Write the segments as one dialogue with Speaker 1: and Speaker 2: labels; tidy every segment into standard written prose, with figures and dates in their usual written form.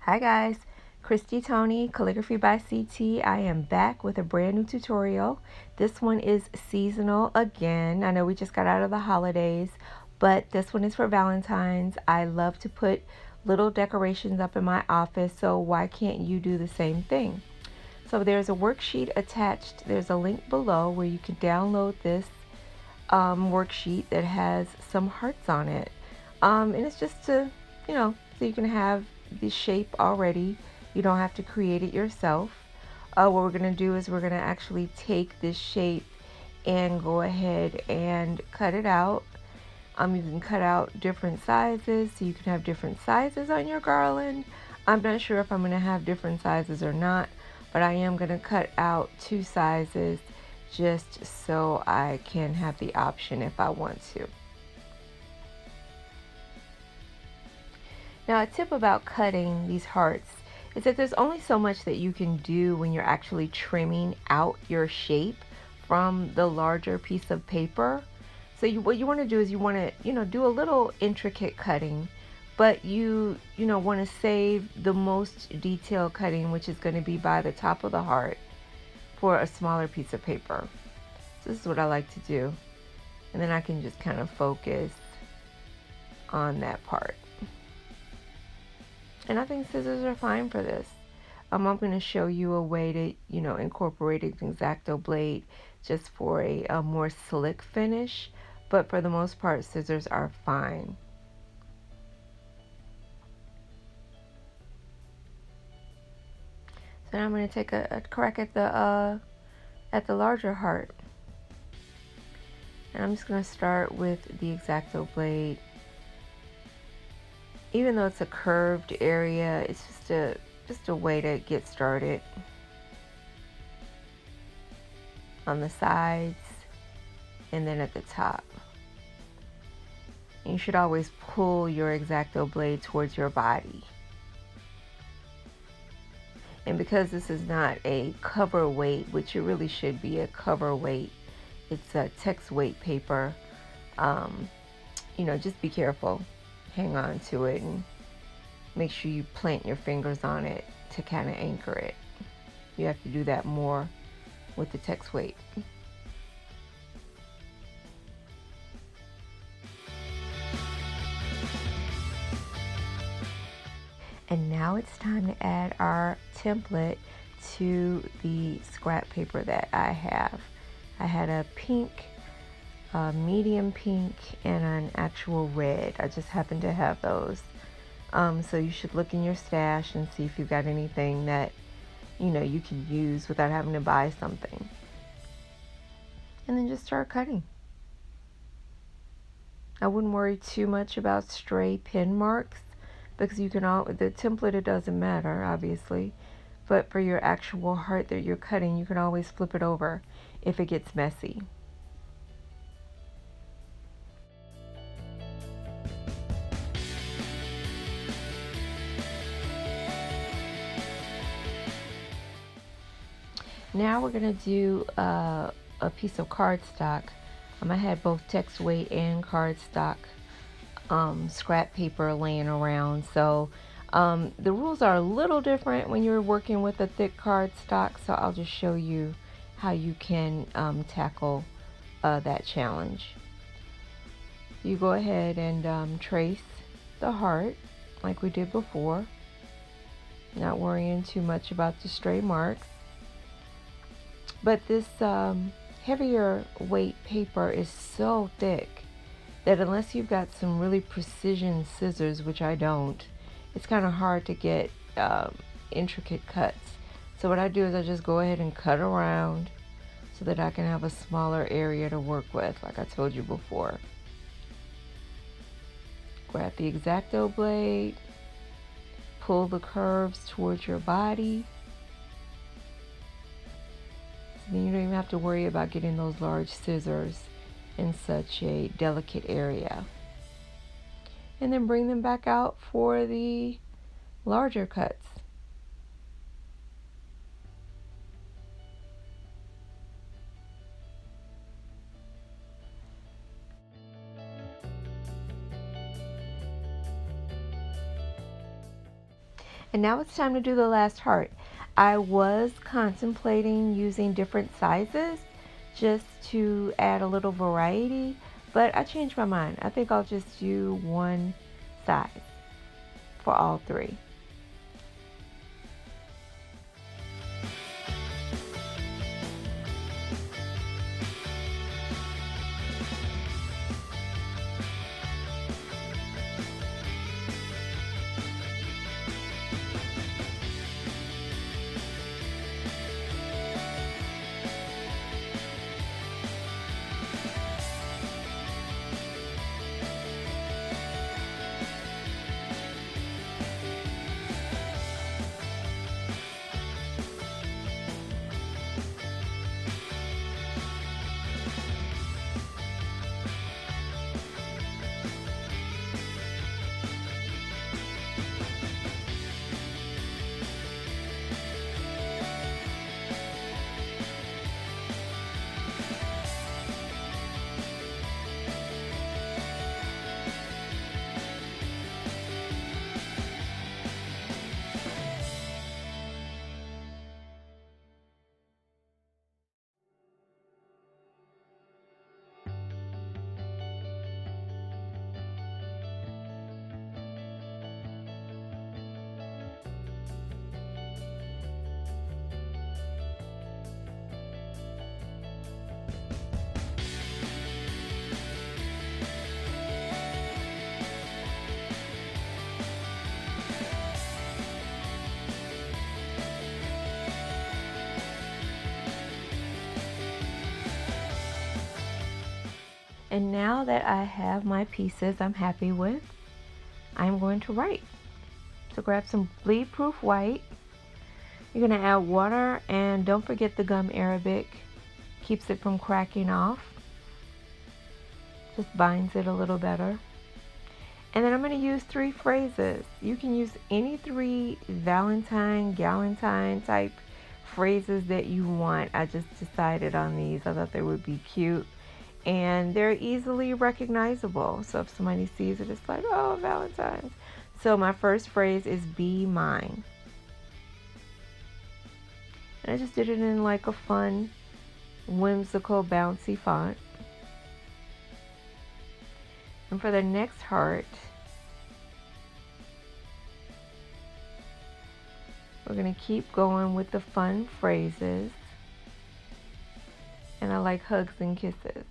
Speaker 1: Hi guys, Christy Tony, Calligraphy by CT. I am back with a brand new tutorial. This one is seasonal again. I know we just got out of the holidays, but this one is for Valentine's. I love to put little decorations up in my office, so why can't you do the same thing? So there's a worksheet attached. There's a link below where you can download this worksheet that has some hearts on it. And it's just to, so you can have the shape already. You don't have to create it yourself. What we're going to do is we're going to actually take this shape and go ahead and cut it out. You can cut out different sizes, so you can have different sizes on your garland. I'm not sure if I'm going to have different sizes or not, but I am going to cut out 2 sizes just so I can have the option if I want to. Now, a tip about cutting these hearts is that there's only so much that you can do when you're actually trimming out your shape from the larger piece of paper. So what you want to do is you want to, do a little intricate cutting, but you want to save the most detailed cutting, which is going to be by the top of the heart, for a smaller piece of paper. So this is what I like to do. And then I can just kind of focus on that part. And I think scissors are fine for this. I'm going to show you a way to, incorporate an Exacto Blade just for a more slick finish. But for the most part, scissors are fine. So now I'm going to take a crack at the larger heart. And I'm just going to start with the Exacto Blade. Even though it's a curved area, it's just a way to get started. On the sides and then at the top. And you should always pull your Exacto Blade towards your body. And because this is not a cover weight, which it really should be a cover weight, it's a text weight paper, just be careful. Hang on to it and make sure you plant your fingers on it to kind of anchor it. You have to do that more with the text weight. And now it's time to add our template to the scrap paper that I have. I had a pink, a medium pink, and an actual red. I just happen to have those. So you should look in your stash and see if you've got anything that, you can use without having to buy something. And then just start cutting. I wouldn't worry too much about stray pen marks, because the template, it doesn't matter, obviously, but for your actual heart that you're cutting, you can always flip it over if it gets messy. Now we're going to do a piece of cardstock. I had both text weight and cardstock scrap paper laying around. So the rules are a little different when you're working with a thick cardstock. So I'll just show you how you can tackle that challenge. You go ahead and trace the heart like we did before. Not worrying too much about the stray marks. But this heavier weight paper is so thick that unless you've got some really precision scissors, which I don't, it's kind of hard to get intricate cuts. So what I do is I just go ahead and cut around so that I can have a smaller area to work with, like I told you before. Grab the Exacto Blade, pull the curves towards your body. So then you don't even have to worry about getting those large scissors in such a delicate area. And then bring them back out for the larger cuts. And now it's time to do the last heart. I was contemplating using different sizes just to add a little variety, but I changed my mind. I think I'll just do one size for all three. And now that I have my pieces I'm happy with, I'm going to write. So grab some bleed proof white. You're going to add water, and don't forget the gum arabic. Keeps it from cracking off. Just binds it a little better. And then I'm going to use 3 phrases. You can use any 3 Valentine, Galentine type phrases that you want. I just decided on these. I thought they would be cute. And they're easily recognizable. So if somebody sees it, it's like, oh, Valentine's. So my first phrase is be mine. And I just did it in like a fun, whimsical, bouncy font. And for the next heart, we're going to keep going with the fun phrases. And I like hugs and kisses.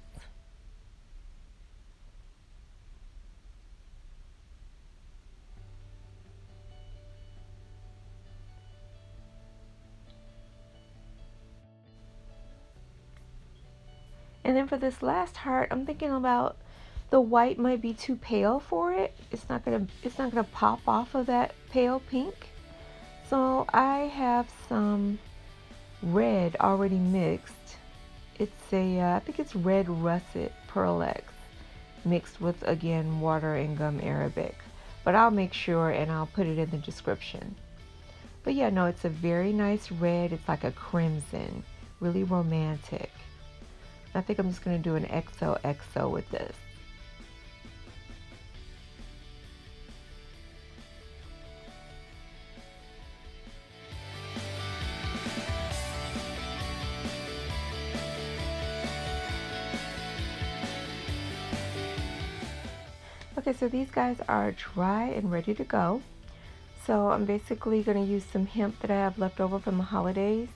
Speaker 1: And then for this last heart, I'm thinking about the white might be too pale for it. It's not gonna pop off of that pale pink. So I have some red already mixed. It's I think it's red russet Pearl X mixed with, again, water and gum arabic. But I'll make sure and I'll put it in the description. But yeah, no, it's a very nice red. It's like a crimson, really romantic. I think I'm just going to do an XOXO with this. Okay, so these guys are dry and ready to go. So I'm basically going to use some hemp that I have left over from the holidays.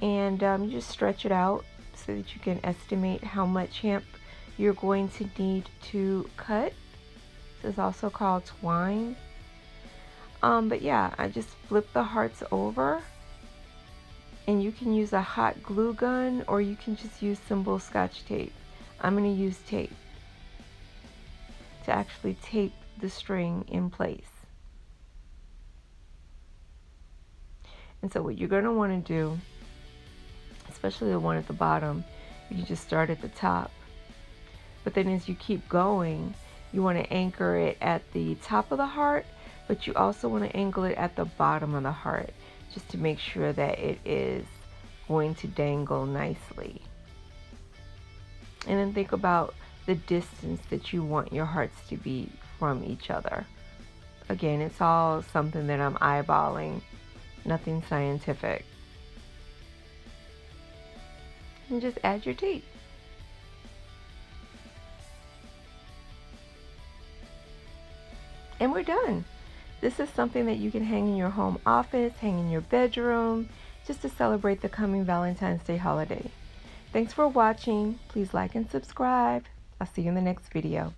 Speaker 1: And you just stretch it out so that you can estimate how much hemp you're going to need to cut. This is also called twine. But yeah, I just flip the hearts over, and you can use a hot glue gun or you can just use simple Scotch tape. I'm going to use tape to actually tape the string in place. And so what you're going to want to do, especially the one at the bottom, you can just start at the top. But then as you keep going, you want to anchor it at the top of the heart, but you also want to angle it at the bottom of the heart, just to make sure that it is going to dangle nicely. And then think about the distance that you want your hearts to be from each other. Again, it's all something that I'm eyeballing, nothing scientific. And just add your tape. And we're done. This is something that you can hang in your home office, hang in your bedroom, just to celebrate the coming Valentine's Day holiday. Thanks for watching. Please like and subscribe. I'll see you in the next video.